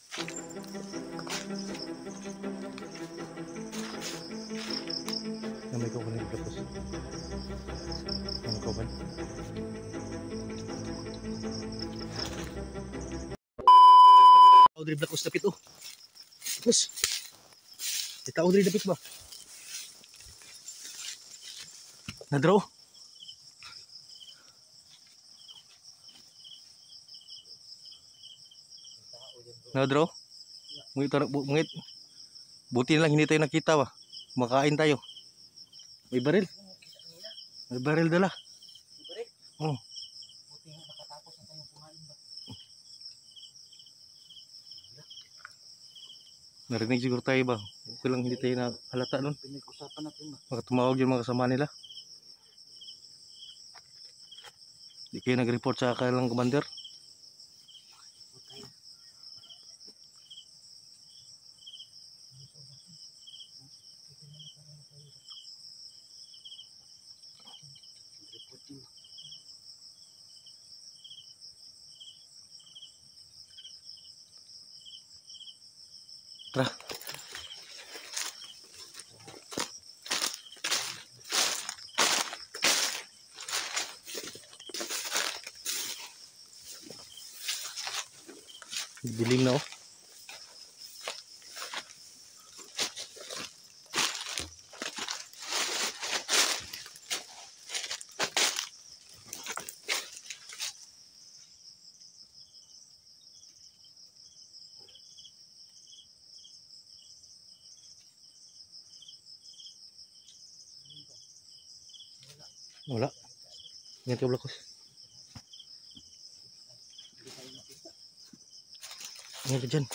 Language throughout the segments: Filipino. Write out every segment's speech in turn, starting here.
Namay ko kunin tapos. Ano ko ba? Audrey Black Ops dapit oh. Tapos. Kita Audrey dapit ba? Na-draw. Na-draw. Mungit. Buti na lang hindi tayo nakita ba. Makain tayo. May baril. May baril dala. May baril? Oh. Buti nga nakatapos na tayong kumain ba? Narinig siguro tayo ba? Okay lang hindi tayo na halata nun. Pinag-usapan natin ba? Baka tumawag yung mga kasama nila. Di kayo nag-report sa kailang commander? Okay. Reporting. Tara. Dilim na oh. Wala. Ingat ka Blakos. Ingat ka dyan.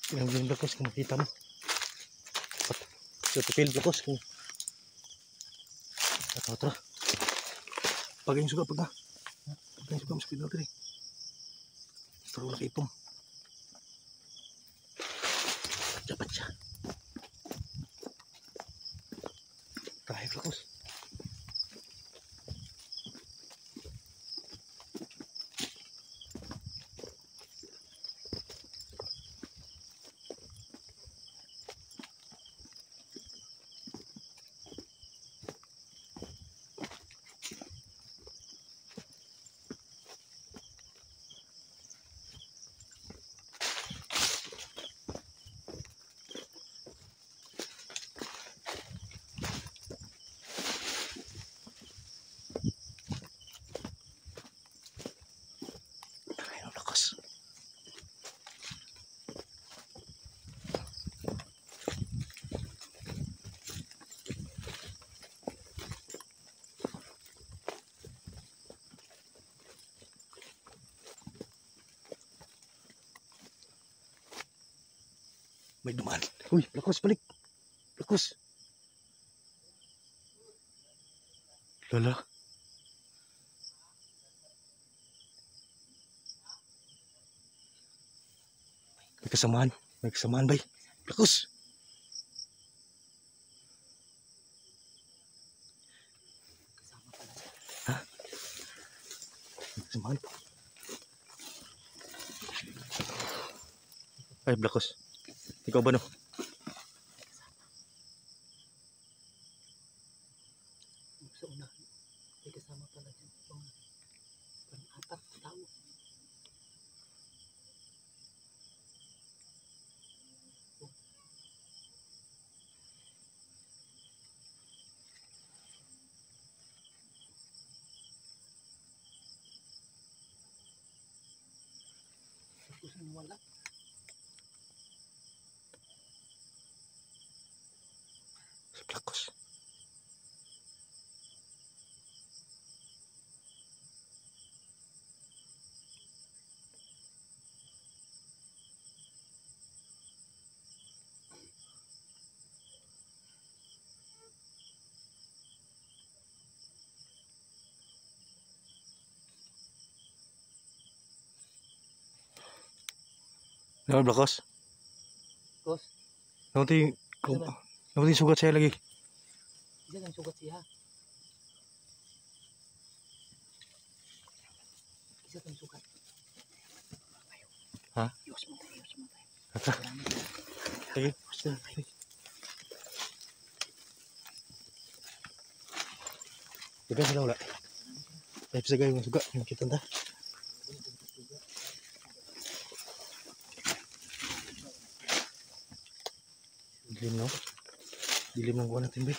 Yang belum Blakos kung makita mo. Sa tipil Blakos kung tara. Pag yung suga pag na. Pag yung suga mas pinal tiri. Taro na kaipong. Dapat siya. Tayo Blakos. May dumaan. Uy, Blakos balik. Blakos. Lala. May kasamaan. May kasamaan bay. Blakos. Ha? May kasamaan. Ay, Blakos. Ikaw ba no? Sa una, may kasama pala dyan. Pang-apat na tao. Wala. Sa plakos. Ano plakos? Kos, Namunti sugat saya lagi. isa lang sugat siya. Isa lang sugat. Ha? Iwas mo tayo, iwas mo tayo. Ata. Sige. Diba sila wala? Ay, bisa gaya yung suga. Yung kita na. Dilim no? Dilim ng buwan natin, be.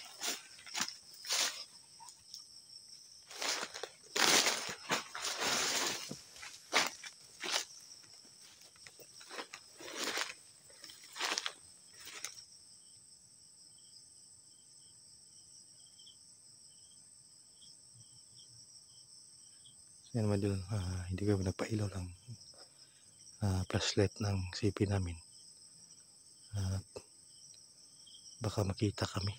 Yan naman dun, hindi kami nagpailaw ng flashlight ng CP namin. Baka makita kami.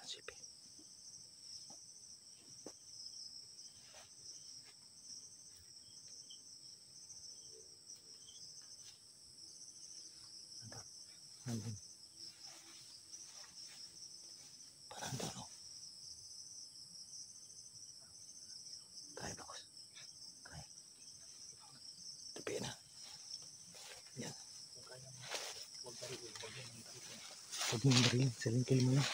CP. Andun. Parang doon, no? Kaya bakos. Kaya. Tabi na. Yan. Huwag mong barilin. Salingkil mo yan.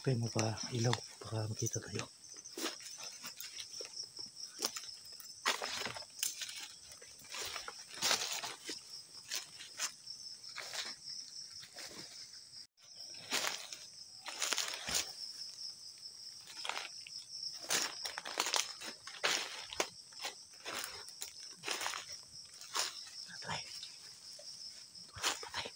Kaya mo pa ilaw. Baka makita tayo. Patay. Patay.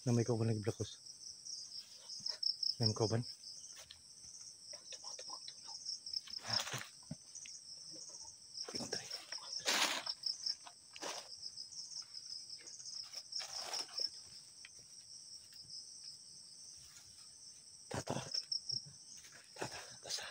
Na may kauban lagi blakos. May kauban. Tata. Tata. Tasa.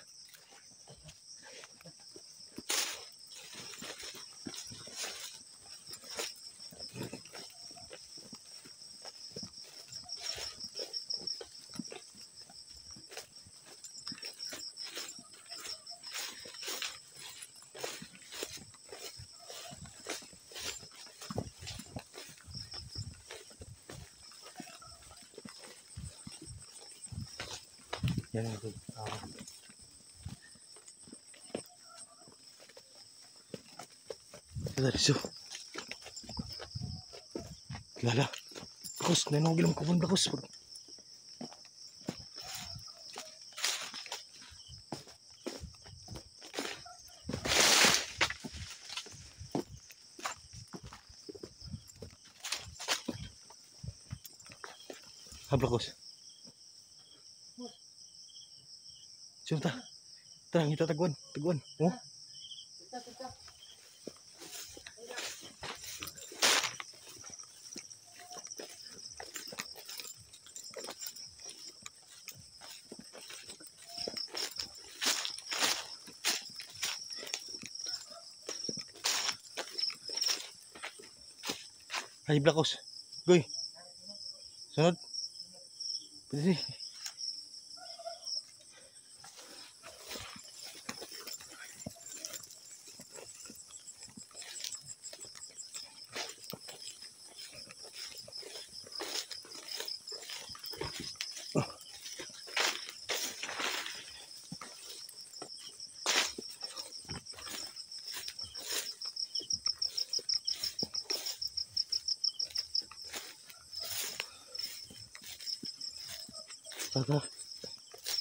Yan ang ito. Dari so. Lala. Bakos, nanong gilang kubon bakos. Bakos. Sunta. Tara, kita taguan. Taguan. Oh. Ay, Blacos. Goy. Sunod. Pwede. Tara.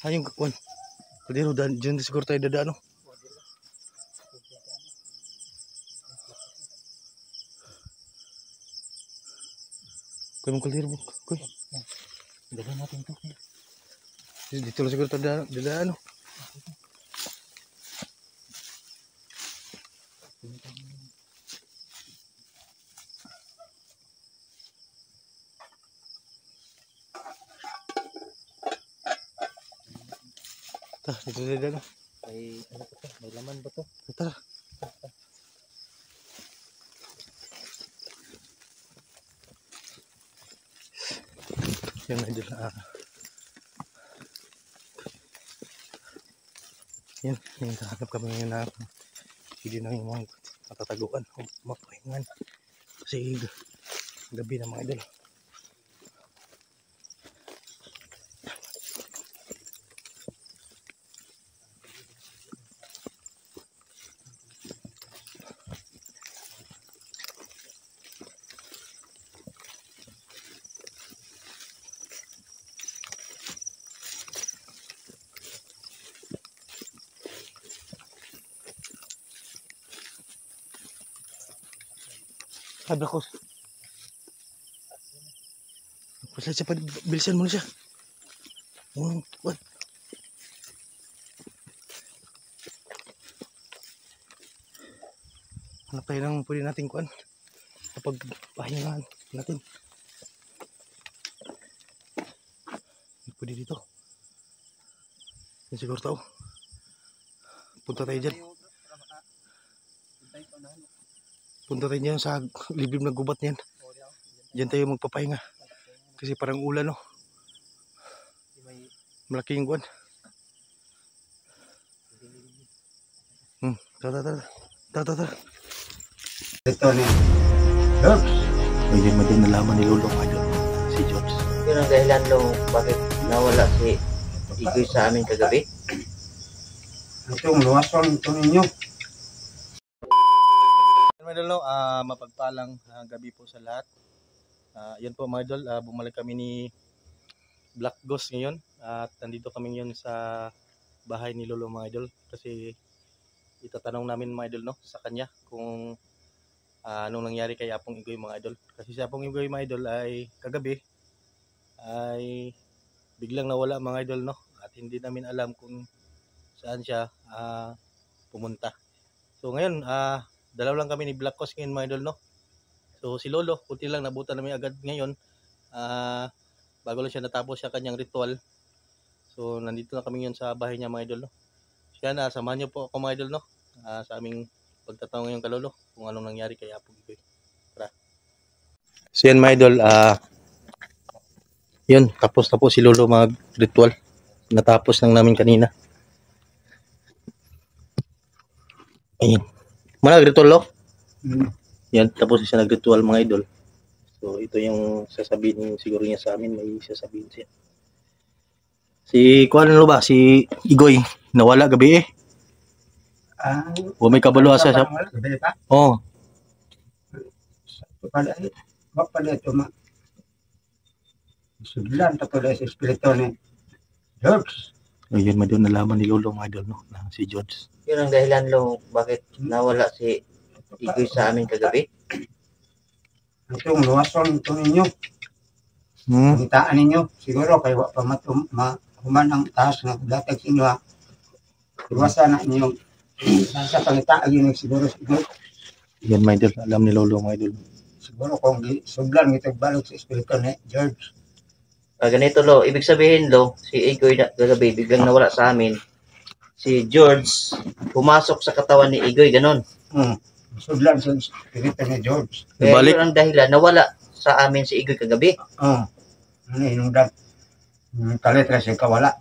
Ayun kakuan. Pwede ro dyan siguro tayo dadaan, no? Kuy mong kaliro mo. Kuy. Dala natin to. Dito lang siguro tayo dadaan, no? Tara, dito tayo dadaan, no? May ano ba to? May laman ba to? Tara. Yan mga idol. Yan, naghahanap kami ngayon na hindi na yung mga matataguan o mapahingan. Kasi gabi na mga idol. Ay, Blacos. Pasal siya pa, bilisan mo na siya. What? Hanap tayo ng pwede natin kuan kapag pahingahan natin. Pwede dito. Yan siguro tao. Punta tayo dyan. Punta tayo dyan sa liblib na gubat niyan. Diyan tayo magpapahinga. Kasi parang ulan, no? Malaking guwan. Tara. Ito ni George. Pwede mo din nalaman ni Lolo Majo, si George. Yun ang dahilan nung bakit nawala si Igoy sa amin kagabi. Itong luwason ito ninyo. Mga idol, no, mapagpalang gabi po sa lahat. Yan po mga idol, bumalik kami ni Black Ghost ngayon. At nandito kami ngayon sa bahay ni Lolo mga idol. Kasi itatanong namin mga idol, no, sa kanya kung anong nangyari kay Apong Igoy mga idol. Kasi si Apong Igoy mga idol ay kagabi ay biglang nawala mga idol, no. At hindi namin alam kung saan siya pumunta. So ngayon, dalaw lang kami ni Black Ghost ngayon mga idol, no. So si Lolo, puti lang nabutan namin agad ngayon. Bago lang siya natapos siya kanyang ritual. So nandito na kami ngayon sa bahay niya mga idol, no. Kaya samahan niyo po ako mga idol, no, sa aming pagtatanong ngayong kalolo kung anong nangyari kay Apong Igoy. Tara. So yan mga idol, yun, tapos na po si Lolo mag ritual. Natapos lang namin kanina. Ayun. Mana nag-ritual, Lo? Yan, tapos siya nag-ritual mga idol. So ito yung sasabihin siguro niya sa amin, may sasabihin siya. Si kuan lo ba? Si Igoy nawala gabi eh. O may kabalo asa siya. Oh. Pala eh. Wag pala ito ma. Sudlan to pala sa espiritu ni George. Ayun, madon nalaman ni Lolo mga idol, no, na si George. Yun ang dahilan nung bakit nawala si Igoy sa amin kagabi. Itong luwason ito ninyo. Panitaan ninyo. Siguro kay wak pa human ang taas ng latag sa inyo ha. Iwasan na ninyo. Nasa pangitaan yun siguro. Yan mga idol, alam ni Lolo mga idol. Siguro kung sublan ito balik sa espiritu ni George. Ganito Lo, ibig sabihin Lo, si Igoy kagabi biglang nawala sa amin. Si George pumasok sa katawan ni Igoy, ganon. Sublan sa espiritu ni George. Kaya yun ang dahilan, nawala sa amin si Igoy kagabi. Oh. Ano inungdan. Kalit kasi kawala.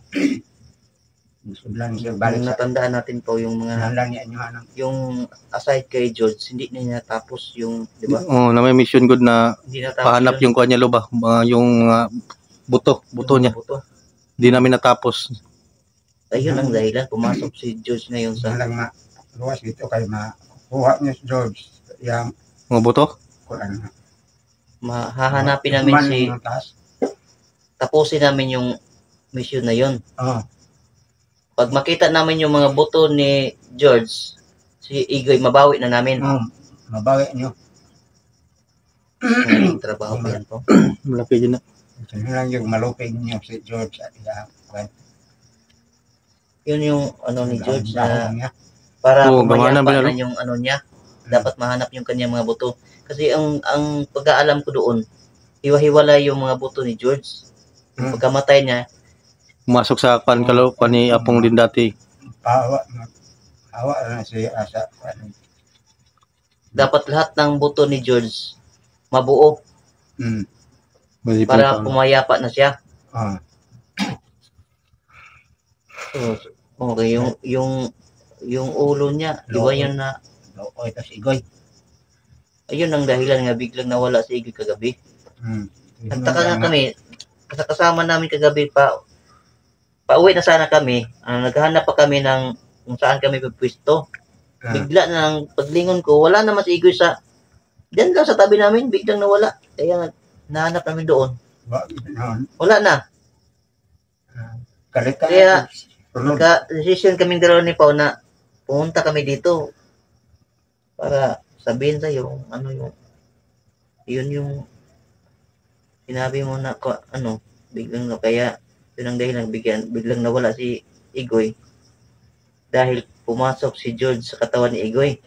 Sudlan siya balik sa Natandaan natin po yung mga nalang niya niya nang yung aside kay George, hindi na natapos yung, di ba? Oh, na may mission good na Hindi natapos pahanap yung kuha niya lo ba? Yung buto niya. Buto. Di namin natapos. Ayun ang dahilan, pumasok si George ngayon sa nalang luwas dito kay makuha niya si George yang Mga buto? kuan hahanapin namin si tapusin namin yung mission na yun. Oh. Pag makita namin yung mga buto ni George, si Igoy mabawi na namin. Mabawi niyo. Trabaho pa yan po. Malaki din na. Ito lang yung malupig niyo si George at kuan. Yun yung ano ni George na niya. para Oo, pumayapa gumana ba na yung ano niya. Dapat mahanap yung kanyang mga buto. Kasi ang pag-aalam ko doon, hiwa-hiwala yung mga buto ni George. Yung pagkamatay niya, Pumasok sa kan ni Apong din dati. Hawa na si asa kuan. dapat lahat ng buto ni George mabuo para pumayapa na siya. So, okay, yung ulo niya, iba yun na Oy, tas Igoy. ayun ang dahilan nga biglang nawala si Igoy kagabi. Nagtaka nga kami, kasama namin kagabi pauwi na sana kami, naghahanap pa kami ng kung saan kami pupwesto. Bigla na ng paglingon ko, wala naman si Igoy diyan lang sa tabi namin, biglang nawala. Kaya nahanap namin doon. Wala na. Kaya nagka-decision kaming dalawa ni Pao na pumunta kami dito para sabihin sa yung yun yung sinabi mo na biglang kaya yun ang dahilan biglang nawala si Igoy dahil pumasok si George sa katawan ni Igoy.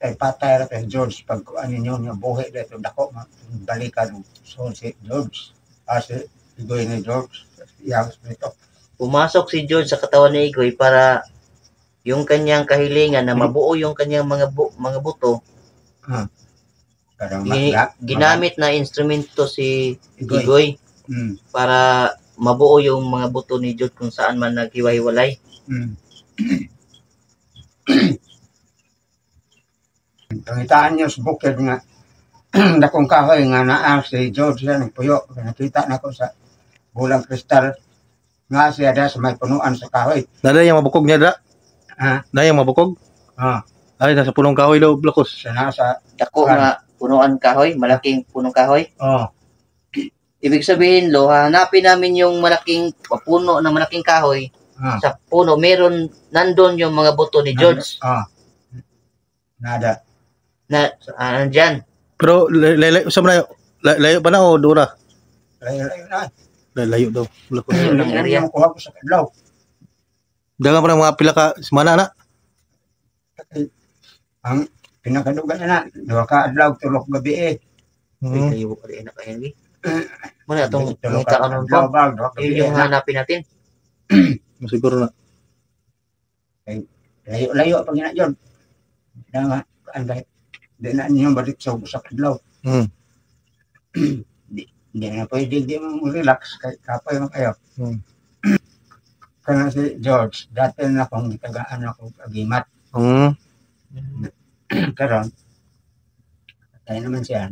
Patay ra kay George pag ano niya buhi dito dako balikan so si George si Igoy ni George yang dito. Pumasok si George sa katawan ni Igoy para yung kanyang kahilingan na mabuo yung kanyang mga buto. Ginamit na instrumento si Igoy. Para mabuo yung mga buto ni George kung saan man naghiwa-hiwalay. Pangitaan niyo sa bukid nga dakong kahoy nga naa si George na nagpuyo. Nakita na ko sa bulang kristal nga siya da sa may punuan sa kahoy. Nada yung mabukog niya da? Na yung mabukog? Ay, nasa punong kahoy daw, Blakos. Siya nasa dako nga punuan kahoy, malaking punong kahoy. Ibig sabihin, hanapin namin yung malaking puno na malaking kahoy. Sa puno, nandun yung mga buto ni George. Nada. Nandyan. Pero, layo pa na o dura? Layo na. Layo daw. Layo ko sa kadlaw. Dagan pa ng mga pila ka semana na? Ang pinakadugan na, 2 ka adlaw, 3 gabi Layo pa rin na kaya ni. Muna itong kita ka nun po. Yun yung hanapin natin. Siguro na. Layo pag ina yun. Dama, di na niyo balik sa kadlaw. Di na pwede di mo relax kay kapoy mo kayo. Kana si George, dati na akong gitagaan ako agimat. Karon, tayo naman siya.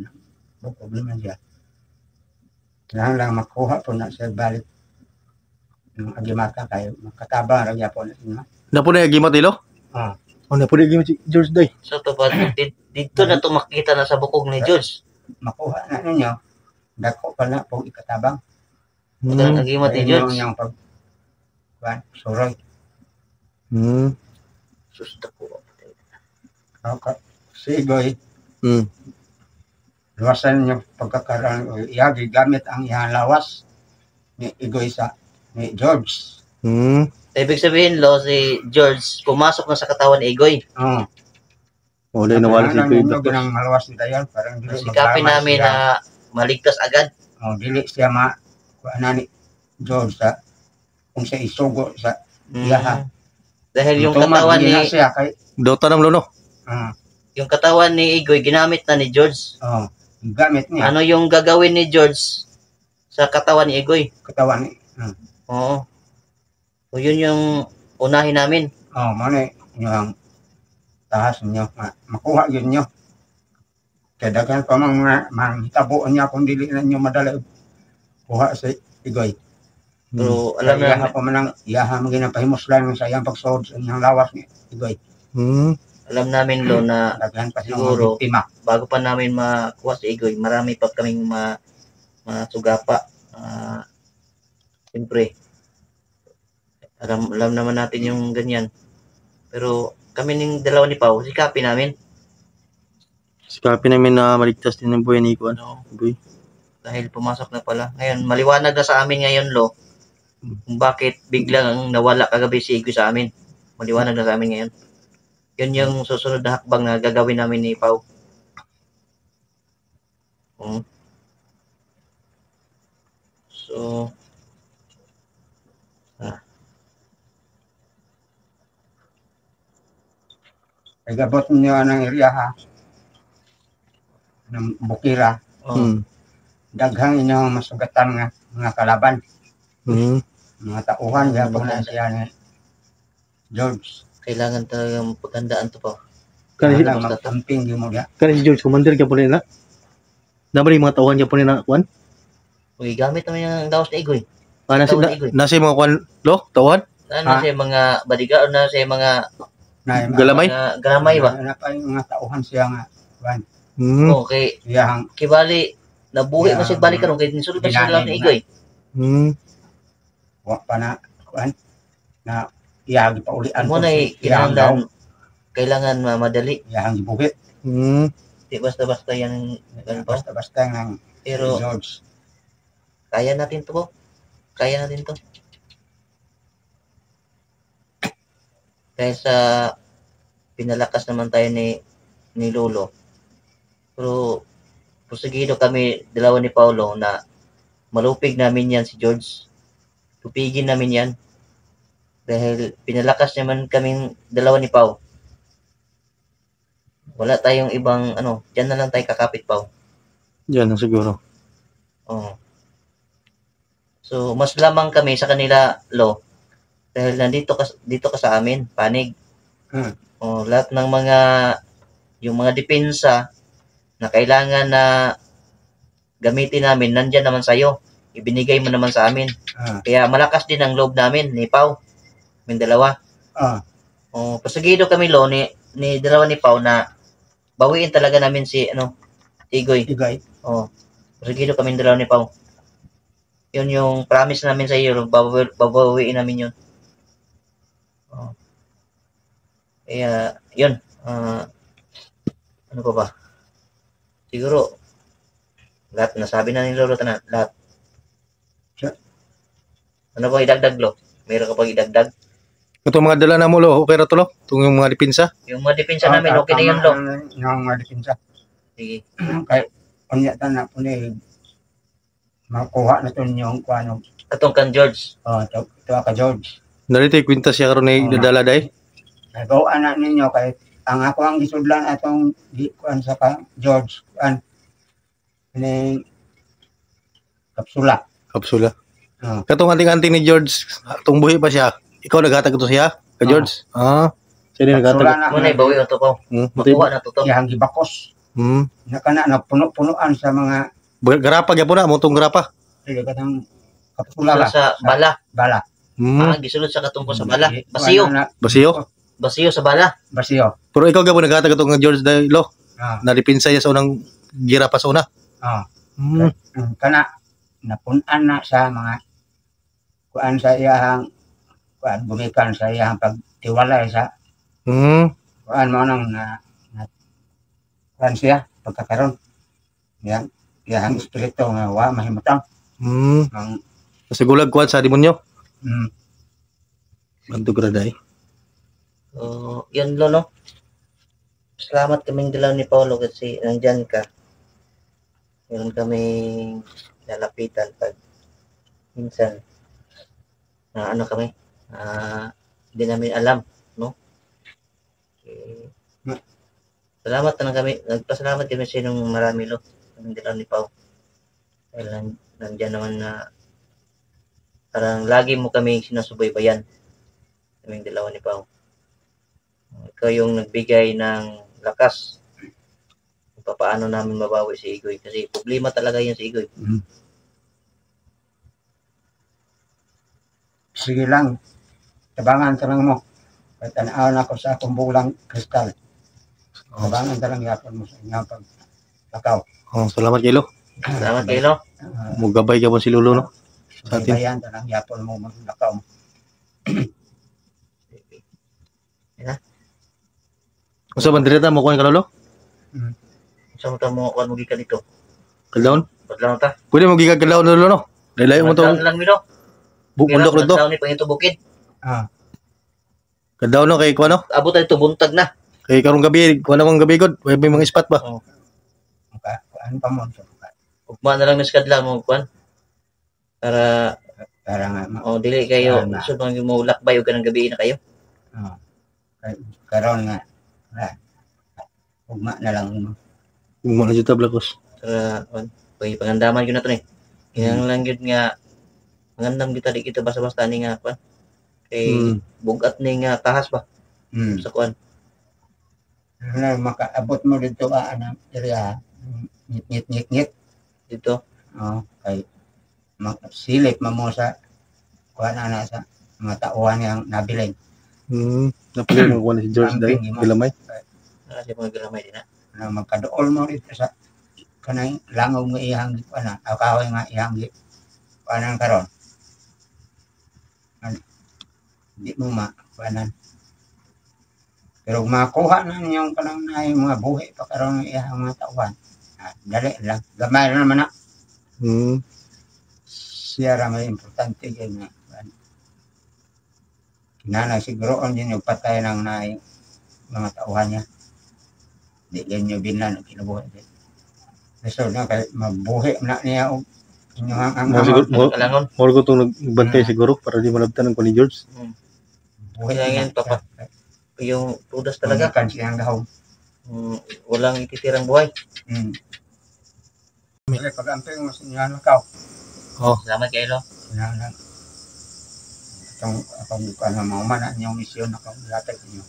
Problema siya. Kailangan lang makuha po na siya balik ng agimata kayo. Makatabang ragya po na siya. Na po na yung gimat nilo? Na po na yung gimat si George Day. So, dito na ito makikita na sa bukog ni George. Makuha na ninyo. Dako pala po ikatabang. Ang gimat ni George. Yung suroy. Sus, dako. Si Igoy. Luwasan niyo pagkakaroon. Gamit ang iyang lawas ni Igoy ni George. Ibig sabihin, si George pumasok na sa katawan ni Igoy. Wala nawala si Igoy. Ang malawas ni Dayan. Sikapin namin na maligtas agad. Dili siya ni George kung siya isugo sa iyaha. Dahil yung katawan ni Dota ng luno. yung katawan ni Igoy ginamit na ni George gamit niya. Ano yung gagawin ni George sa katawan ni Igoy? Katawan ni. Oo. So, yun yung unahin namin. Mali yung tahas niyo. Makuha yun niyo. Kaya daghan pa mga manghitabuan niya kung dili na niyo madala kuha sa Igoy. Pero alam na Iyaha pa man ang iyaha mo ginapahimuslan sa iyang pagsood sa iyang lawas ni Igoy. alam namin lo na Daghan pa silang siguro, mga biktima. bago pa namin makuha si Igoy, marami pa kaming masugapa. Siyempre, alam naman natin yung ganyan. Pero kami ning dalawa ni Pao, sikapin namin. Sikapin namin na maligtas din ng buhay ni Iko. Boy. Dahil pumasok na pala. Ngayon, maliwanag na sa amin ngayon, Lo, kung bakit biglang nawala kagabi si Igoy sa amin. Maliwanag na sa amin ngayon. Yun yung susunod na hakbang na gagawin namin ni Pao. So, Igabot niyo ng iriyaha ng Bukira. Daghang inyong masugatan nga mga kalaban. Mga tauhan ya po na siya ni George. kailangan talagang paghandaan to pa. Kanisi Lang magkamping di mo diya. si George Commander ka po nila. Dapat yung mga tauhan ka po nila kuan. Uy, gamit naman yung daos ni Igoy. Nasi Tauhan ni Igoy. nasi mga kuan lo tauhan. Ano siya mga badiga o na siya mga Galamay? galamay ba? Ano pa yung mga tauhan siya nga. Kuan. Okay. Iyahang Kibali, nabuhi man siya balik karon kay nisulod pa siya lang ni Igoy. wa pa na kuan na iyahang ipaulian Mo na kailangan madali. iyahang gibuhit. Di basta-basta yan ganun pa. Basta-basta ng Pero George. kaya natin to po. Kaya natin to. Dahil sa pinalakas naman tayo ni Lolo. Pero pusigido kami dalawa ni Paulo na malupig namin yan si George. Tupigin namin yan. Dahil pinalakas naman kaming dalawa ni Pau. Wala tayong ibang dyan na lang tayo kakapit, Pau. Diyan na siguro. Oo. So, mas lamang kami sa kanila, Lo. Dahil dito ka sa amin, panig. Lahat ng yung mga depensa na kailangan na gamitin namin, nandyan naman sa'yo. Ibinigay mo naman sa amin. Kaya malakas din ang loob namin, ni Pau. May dalawa. Pasagido kami, Lo, ni dalawa ni Pau na bawiin talaga namin si Igoy. Pasagido kami dalawa ni Pau. Yun yung promise namin sa iyo, babawiin namin yun. Kaya, yun. Ano pa ba? Siguro, lahat nasabi na ni Lolo tanan, lahat. Ano ba idagdag, Lo? Meron ka pang idagdag? Ito mga dala na mo lo, okay ra to lo? Itong yung mga depensa. Yung mga depensa namin, okay na yun, Lo. Yung mga depensa. Sige. Kaya, kunyatan na po ni makuha na ito yung kuano. Katong kan George. Ito ka George. Narito yung kwintas siya karon na dadala day. Nagawaan na ninyo kahit ang ako ang gisudlan atong kuan sa George kuan ini kapsula. Kapsula. Katong anting-anting ni George, atong buhi pa siya. Ikaw naghatag ito siya, ka George? Siya din naghatag. Muna ibawi ito po. Makuha na ito to. Yang gibakos. Nakana na puno-punuan sa mga garapa gyapon na motong garapa. Sige katong kapsula sa bala. Bala. Gisulod sa katungko sa bala. Basiyo. Basiyo sa bala. Basiyo. Pero ikaw gyapon naghatag ito nga George day lo. Nadipinsa niya sa unang gira pa sa una. Kana napunan na sa mga kuan sa iyang kuan bumikan sa iyang pagtiwalay sa kuan mo nang na kuan siya pagkakaroon yang espiritu nga wa mahimutang kasi gulag kuan sa demonyo. Bantu graday. So, yan Lolo. Salamat kaming dalaw ni Paulo kasi nandyan ka. Meron kaming lalapitan pag minsan na kami hindi namin alam, no? Okay. Salamat na kami, nagpasalamat kami sa inyong marami, Lo. kaming dalawa ni Pao. Dahil nandyan naman na parang lagi mo kami sinusubaybayan. Kaming dalawa ni Pao. Ikaw yung nagbigay ng lakas kung paano namin mabawi si Igoy. Kasi problema talaga yan si Igoy. Sige lang. Tabangan ka lang mo. Kahit tanaw na ko sa akong bulang kristal. Tabangan ka lang yapon mo sa inyong paglakaw. Salamat kilo. Salamat kayo, no? Mugabay ka po si Lolo, no? Sa atin. Bayan ka lang yapon mo maglakaw. Kung sa bandireta mo kuha ka, Lolo? Saan mo ito mo kuhan mo gikan dito? Kaldaon? Padlang ta. Pwede mo gigag kaldaon, Lolo, no? Dahil mo Padlang itong lang, Milo. bundok rin to. Padlang ni pangito bukid. Kaldaon, no? Kay kuha, no? Abot tayo ito, buntag na. Kay karong gabi, kuha na mong gabi, God. May mga spot ba? Ano pa mo? Ugma na lang miskadla mo kuhan. Para Para nga dili kayo Sana. so nang mo lakbay og kanang gabi na kayo. karon nga ugma na lang mo. Mo na dito, Blacos. Para pay pangandaman gyud nato ni. Kinahanglan gyud nga mangandam kita di kita basta-basta ni nga kuhan. Kay bugat ni nga tahas ba sa kuhan. Na makaabot mo dito anang area ngit Dito. kay silip mo sa kuha na sa mga tauhan yang nabiling. Napili mo kuha na si George Day. Camping mo. Gilamay. Sa mga galamay din na. Na magkadool mo dito sa kanay langaw nga iyang ana akaw nga iyang panan karon. Di mo panan. Pero makuha na niyong kanang naay mga buhi pa karon iyang mga tauhan. Dali lang. Gamay na naman na. Siya ra may importante yun nga. Kinana siguro on din yung patay ng naay mga tauhan niya. Di yan yung binan ang kinabuhay din. So na kay mabuhi na niya og inyong ang Kalangon. More ko itong nagbantay siguro para di malabtan ng kuha ni George. buhi Kaya na yan, papa. Yung tudas talaga. Kan siyang gahom. Walang ititirang buhay. May pag-amping mo sa inyo nakaw. Salamat kayo, Lo. Itong akong mga na inyong misyon na kong latag inyo.